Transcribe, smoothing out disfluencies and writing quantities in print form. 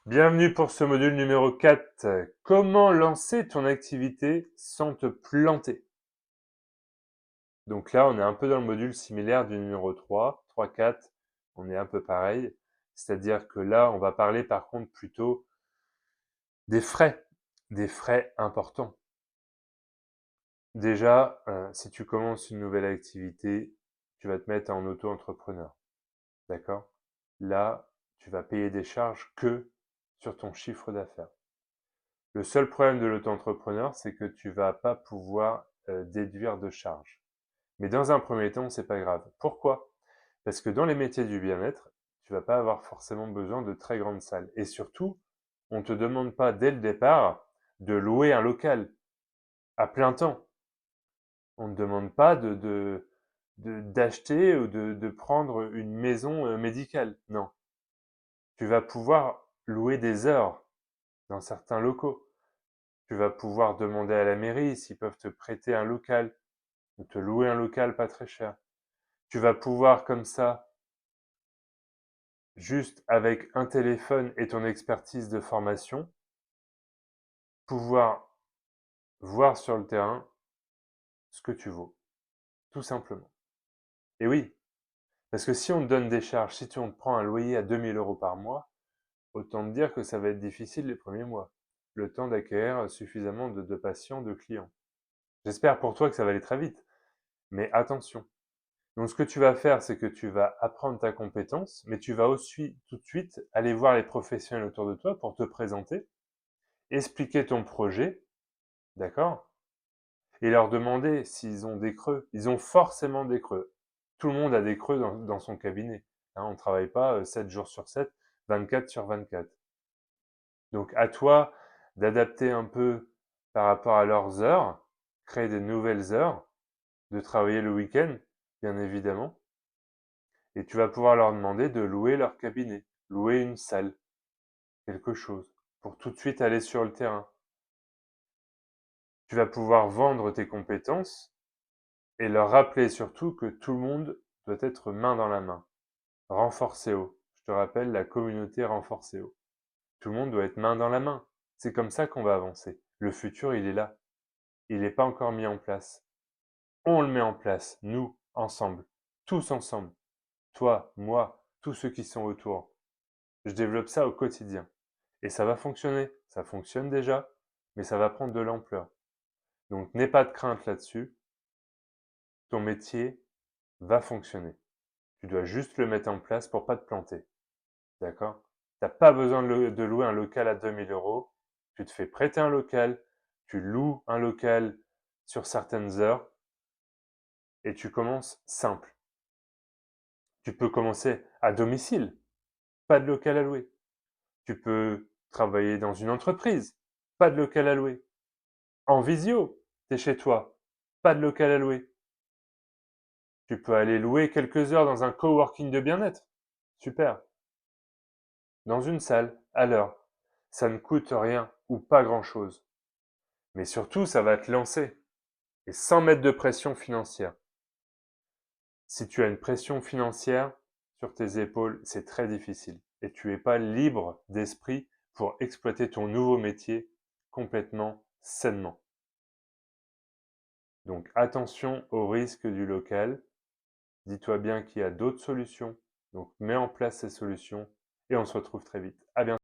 Bienvenue pour ce module numéro 4. Comment lancer ton activité sans te planter? Donc là, on est un peu dans le module similaire du numéro 3, 3-4, on est un peu pareil. C'est-à-dire que là, on va parler par contre plutôt des frais importants. Déjà, si tu commences une nouvelle activité, tu vas te mettre en auto-entrepreneur, d'accord? Là, tu vas payer des charges que sur ton chiffre d'affaires. Le seul problème de l'auto-entrepreneur, c'est que tu vas pas pouvoir déduire de charges. Mais dans un premier temps, c'est pas grave. Pourquoi? Parce que dans les métiers du bien-être, tu vas pas avoir forcément besoin de très grandes salles. Et surtout, on te demande pas dès le départ de louer un local à plein temps. On ne demande pas d'acheter ou de prendre une maison médicale. Non. Tu vas pouvoir louer des heures dans certains locaux. Tu vas pouvoir demander à la mairie s'ils peuvent te prêter un local ou te louer un local pas très cher. Tu vas pouvoir comme ça, juste avec un téléphone et ton expertise de formation, pouvoir voir sur le terrain ce que tu vaux, tout simplement. Et oui, parce que si on te donne des charges, si on te prend un loyer à 2 000 € par mois, autant te dire que ça va être difficile les premiers mois, le temps d'acquérir suffisamment de patients, de clients. J'espère pour toi que ça va aller très vite, mais attention. Donc, ce que tu vas faire, c'est que tu vas apprendre ta compétence, mais tu vas aussi tout de suite aller voir les professionnels autour de toi pour te présenter, expliquer ton projet, d'accord? Et leur demander s'ils ont des creux. Ils ont forcément des creux. Tout le monde a des creux dans son cabinet. Hein, on ne travaille pas 7 jours sur 7, 24 sur 24. Donc, à toi d'adapter un peu par rapport à leurs heures, créer des nouvelles heures, de travailler le week-end, bien évidemment. Et tu vas pouvoir leur demander de louer leur cabinet, louer une salle, quelque chose, pour tout de suite aller sur le terrain. Tu vas pouvoir vendre tes compétences et leur rappeler surtout que tout le monde doit être main dans la main. Renforcéo. Je te rappelle la communauté Renforcéo. Tout le monde doit être main dans la main. C'est comme ça qu'on va avancer. Le futur, il est là. Il n'est pas encore mis en place. On le met en place, nous, ensemble, tous ensemble. Toi, moi, tous ceux qui sont autour. Je développe ça au quotidien. Et ça va fonctionner. Ça fonctionne déjà, mais ça va prendre de l'ampleur. Donc n'aie pas de crainte là-dessus. Ton métier va fonctionner. Tu dois juste le mettre en place pour pas te planter. D'accord? Tu n'as pas besoin de louer un local à 2 000 €. Tu te fais prêter un local, tu loues un local sur certaines heures et tu commences simple. Tu peux commencer à domicile, pas de local à louer. Tu peux travailler dans une entreprise, pas de local à louer. En visio, t'es chez toi, pas de local à louer. Tu peux aller louer quelques heures dans un coworking de bien-être. Super. Dans une salle, à l'heure. Ça ne coûte rien ou pas grand-chose. Mais surtout, ça va te lancer. Et sans mettre de pression financière. Si tu as une pression financière sur tes épaules, c'est très difficile. Et tu n'es pas libre d'esprit pour exploiter ton nouveau métier complètement sainement. Donc attention au risque du local. Dis-toi bien qu'il y a d'autres solutions. Donc mets en place ces solutions et on se retrouve très vite. À bientôt.